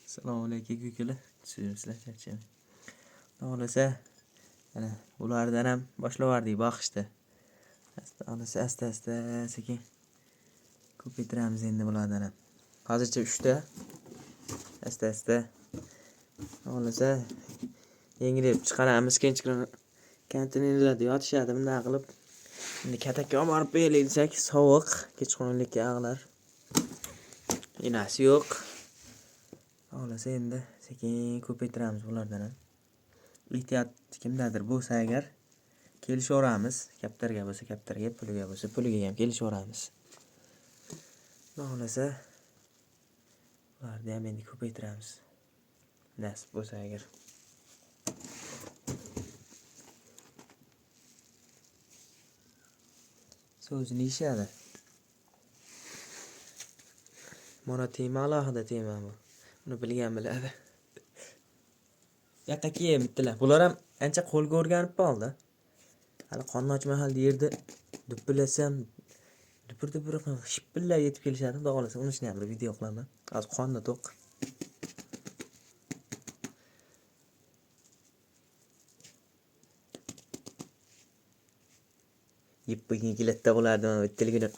Assalomu alaykum kukalar. Sizlar charchagan. Xohlasa, ana bulardan ham boshlavardik boqishda. Asta sekin ko'paytiramiz endi bulardan ham. Hozircha 3 ta. Asta. Xohlasa yengilib chiqaramiz, kenchiklarni konteynerlarda yotishadi bunday qilib. Endi katakka olib borib beraylik desak, sovuq, kechqurunlikka ag'lar. Inasi yo'q. Xohlasa endi sekin ko'paytiramiz bulardan ham. Ehtiyot kimdadir bo'lsa agar kelishaveramiz. Kaptarga bo'lsa kaptarga, puliga bo'lsa puliga ham kelishaveramiz. Xohlasa bularni ham endi ko'paytiramiz. Nasib bo'lsa agar. So'zini yeyishadi. Mana tema alohida tema bu. Buni bilgan biladi. Yoqqa kiyim bitdilar. Bular ham ancha qo'lga o'rganib qoldi. Hali qonni ochmahal yerda dupilasam dupur shipillab yetib kelishadi. Xudo xolasa unishni ham bir video qilaman. Hozir qonni to'q. Yeb qo'ygan kelatda bo'lardi mana bittaligini.